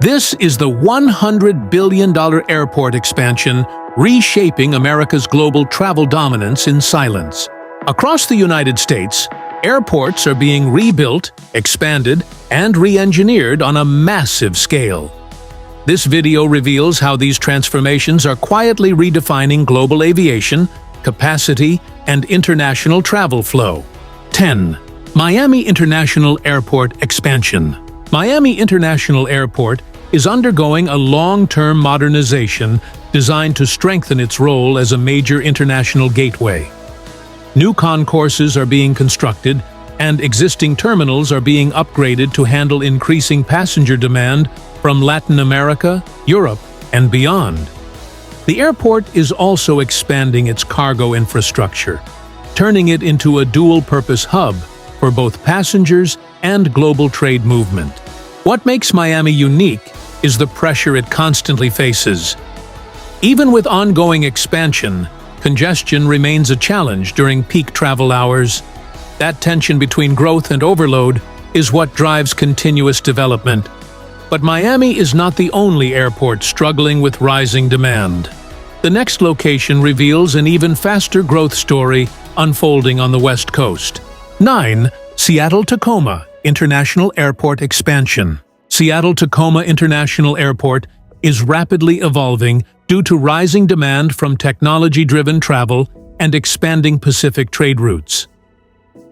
This is the $100 billion airport expansion reshaping America's global travel dominance in silence. Across the United States, airports are being rebuilt, expanded, and re-engineered on a massive scale. This video reveals how these transformations are quietly redefining global aviation, capacity, and international travel flow. 10. Miami International Airport expansion. Miami International Airport is undergoing a long-term modernization designed to strengthen its role as a major international gateway. New concourses are being constructed, and existing terminals are being upgraded to handle increasing passenger demand from Latin America, Europe, and beyond. The airport is also expanding its cargo infrastructure, turning it into a dual-purpose hub for both passengers and global trade movement. What makes Miami unique is the pressure it constantly faces. Even with ongoing expansion, congestion remains a challenge during peak travel hours. That tension between growth and overload is what drives continuous development. But Miami is not the only airport struggling with rising demand. The next location reveals an even faster growth story unfolding on the West Coast. 9. Seattle-Tacoma International Airport expansion. Seattle-Tacoma International Airport is rapidly evolving due to rising demand from technology-driven travel and expanding Pacific trade routes.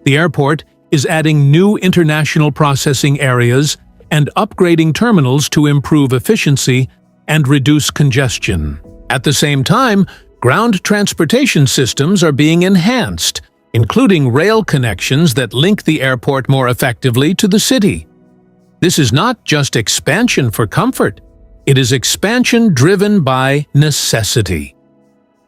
The airport is adding new international processing areas and upgrading terminals to improve efficiency and reduce congestion. At the same time, ground transportation systems are being enhanced, including rail connections that link the airport more effectively to the city. This is not just expansion for comfort, it is expansion driven by necessity.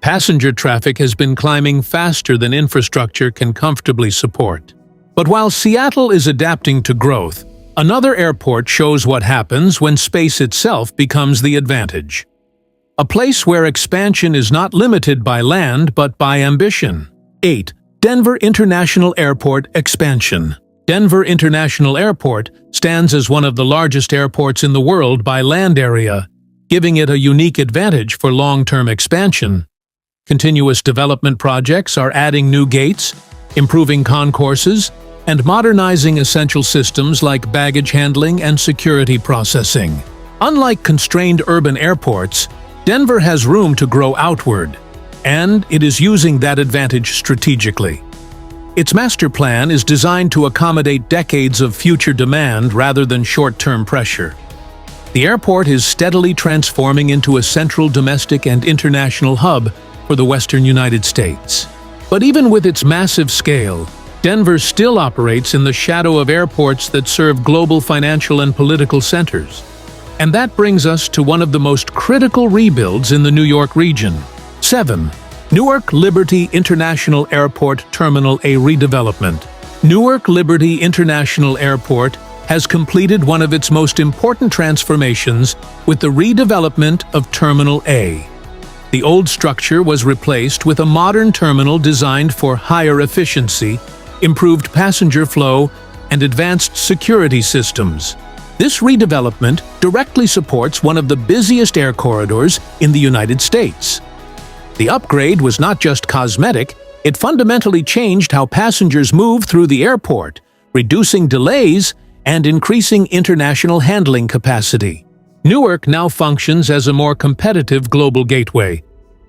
Passenger traffic has been climbing faster than infrastructure can comfortably support. But while Seattle is adapting to growth, another airport shows what happens when space itself becomes the advantage. A place where expansion is not limited by land but by ambition. 8. Denver International Airport expansion. Denver International Airport stands as one of the largest airports in the world by land area, giving it a unique advantage for long-term expansion. Continuous development projects are adding new gates, improving concourses, and modernizing essential systems like baggage handling and security processing. Unlike constrained urban airports, Denver has room to grow outward, and it is using that advantage strategically. Its master plan is designed to accommodate decades of future demand rather than short-term pressure. The airport is steadily transforming into a central domestic and international hub for the Western United States. But even with its massive scale, Denver still operates in the shadow of airports that serve global financial and political centers. And that brings us to one of the most critical rebuilds in the New York region. 7. Newark Liberty International Airport Terminal A redevelopment. Newark Liberty International Airport has completed one of its most important transformations with the redevelopment of Terminal A. The old structure was replaced with a modern terminal designed for higher efficiency, improved passenger flow, and advanced security systems. This redevelopment directly supports one of the busiest air corridors in the United States. The upgrade was not just cosmetic, it fundamentally changed how passengers move through the airport, reducing delays and increasing international handling capacity. Newark now functions as a more competitive global gateway,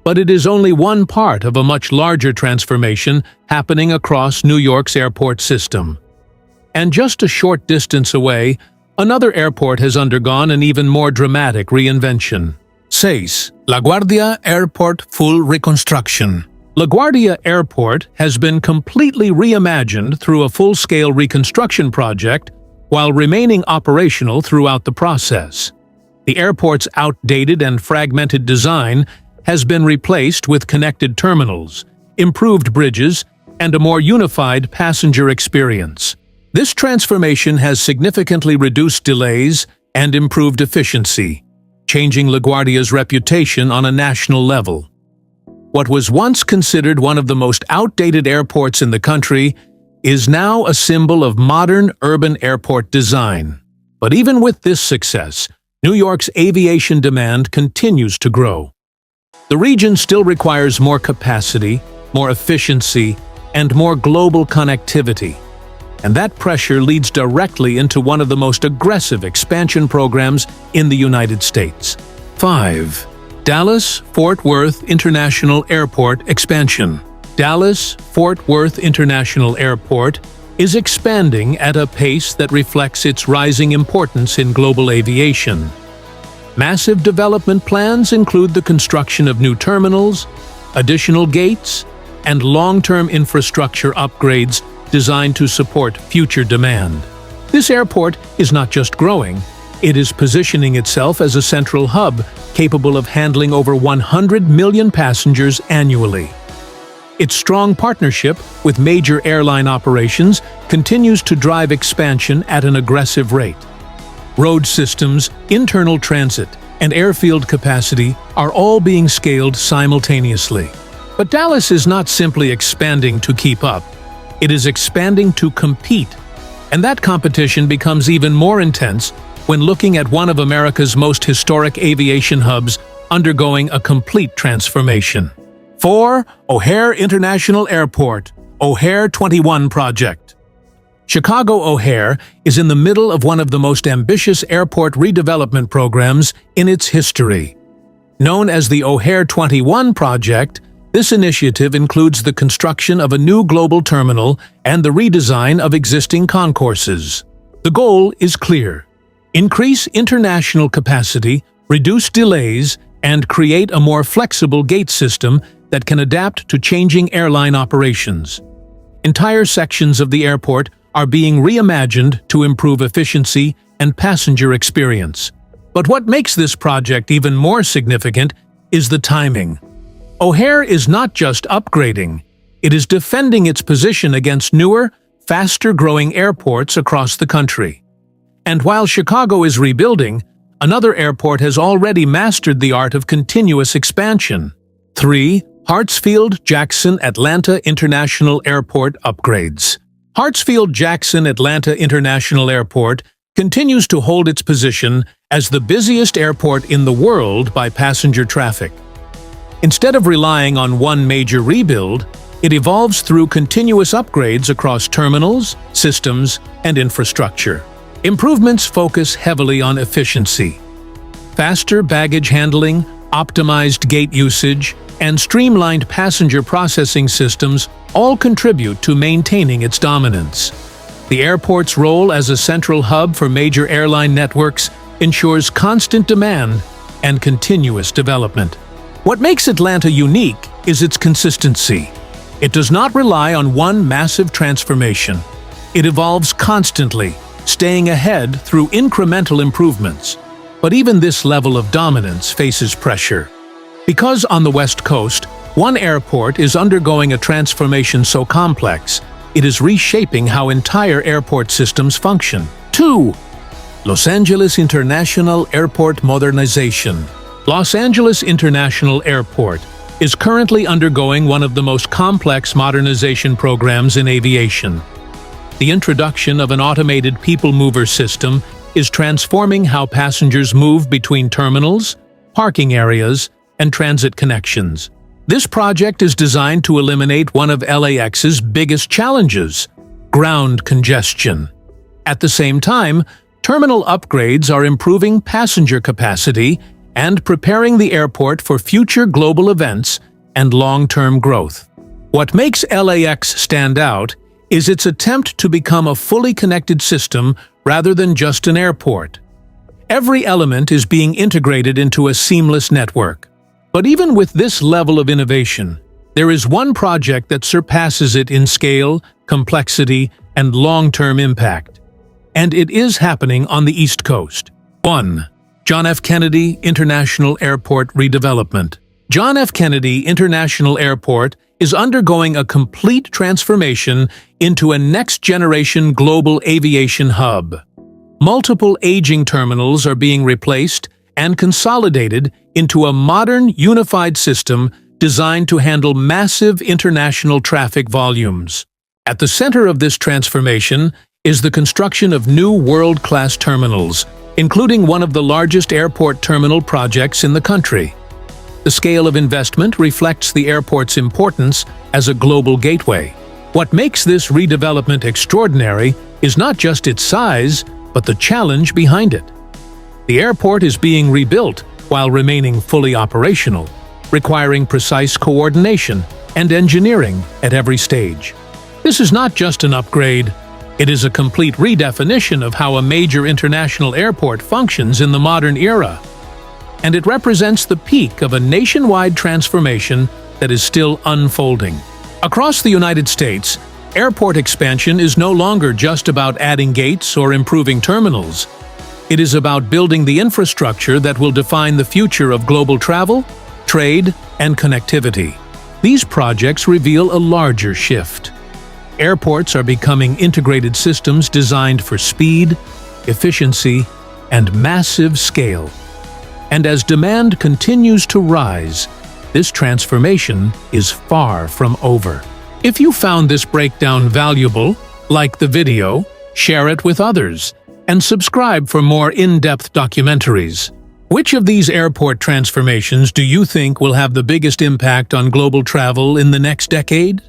but it is only one part of a much larger transformation happening across New York's airport system. And just a short distance away, another airport has undergone an even more dramatic reinvention. 6. LaGuardia Airport full reconstruction. LaGuardia Airport has been completely reimagined through a full-scale reconstruction project while remaining operational throughout the process. The airport's outdated and fragmented design has been replaced with connected terminals, improved bridges, and a more unified passenger experience. This transformation has significantly reduced delays and improved efficiency, changing LaGuardia's reputation on a national level. What was once considered one of the most outdated airports in the country is now a symbol of modern urban airport design. But even with this success, New York's aviation demand continues to grow. The region still requires more capacity, more efficiency, and more global connectivity. And that pressure leads directly into one of the most aggressive expansion programs in the United States. 5. Dallas-Fort Worth International Airport expansion. Dallas-Fort Worth International Airport is expanding at a pace that reflects its rising importance in global aviation. Massive development plans include the construction of new terminals, additional gates, and long-term infrastructure upgrades designed to support future demand. This airport is not just growing, it is positioning itself as a central hub capable of handling over 100 million passengers annually. Its strong partnership with major airline operations continues to drive expansion at an aggressive rate. Road systems, internal transit, and airfield capacity are all being scaled simultaneously. But Dallas is not simply expanding to keep up. It is expanding to compete. And that competition becomes even more intense when looking at one of America's most historic aviation hubs undergoing a complete transformation. 4. O'Hare International Airport, O'Hare 21 Project. Chicago O'Hare is in the middle of one of the most ambitious airport redevelopment programs in its history. Known as the O'Hare 21 Project, this initiative includes the construction of a new global terminal and the redesign of existing concourses. The goal is clear: increase international capacity, reduce delays, and create a more flexible gate system that can adapt to changing airline operations. Entire sections of the airport are being reimagined to improve efficiency and passenger experience. But what makes this project even more significant is the timing. O'Hare is not just upgrading, it is defending its position against newer, faster-growing airports across the country. And while Chicago is rebuilding, another airport has already mastered the art of continuous expansion. 3. Hartsfield-Jackson Atlanta International Airport upgrades. Hartsfield-Jackson Atlanta International Airport continues to hold its position as the busiest airport in the world by passenger traffic. Instead of relying on one major rebuild, it evolves through continuous upgrades across terminals, systems, and infrastructure. Improvements focus heavily on efficiency. Faster baggage handling, optimized gate usage, and streamlined passenger processing systems all contribute to maintaining its dominance. The airport's role as a central hub for major airline networks ensures constant demand and continuous development. What makes Atlanta unique is its consistency. It does not rely on one massive transformation. It evolves constantly, staying ahead through incremental improvements. But even this level of dominance faces pressure. Because on the West Coast, one airport is undergoing a transformation so complex, it is reshaping how entire airport systems function. 2. Los Angeles International Airport modernization. Los Angeles International Airport is currently undergoing one of the most complex modernization programs in aviation. The introduction of an automated people mover system is transforming how passengers move between terminals, parking areas, and transit connections. This project is designed to eliminate one of LAX's biggest challenges: ground congestion. At the same time, terminal upgrades are improving passenger capacity and preparing the airport for future global events and long-term growth. What makes LAX stand out is its attempt to become a fully connected system rather than just an airport. Every element is being integrated into a seamless network. But even with this level of innovation, there is one project that surpasses it in scale, complexity, and long-term impact. And it is happening on the East Coast. 1. John F. Kennedy International Airport redevelopment. John F. Kennedy International Airport is undergoing a complete transformation into a next-generation global aviation hub. Multiple aging terminals are being replaced and consolidated into a modern, unified system designed to handle massive international traffic volumes. At the center of this transformation is the construction of new world-class terminals, including one of the largest airport terminal projects in the country. The scale of investment reflects the airport's importance as a global gateway. What makes this redevelopment extraordinary is not just its size, but the challenge behind it. The airport is being rebuilt while remaining fully operational, requiring precise coordination and engineering at every stage. This is not just an upgrade, it is a complete redefinition of how a major international airport functions in the modern era. And it represents the peak of a nationwide transformation that is still unfolding. Across the United States, airport expansion is no longer just about adding gates or improving terminals. It is about building the infrastructure that will define the future of global travel, trade, and connectivity. These projects reveal a larger shift. Airports are becoming integrated systems designed for speed, efficiency, and massive scale. And as demand continues to rise, this transformation is far from over. If you found this breakdown valuable, like the video, share it with others, and subscribe for more in-depth documentaries. Which of these airport transformations do you think will have the biggest impact on global travel in the next decade?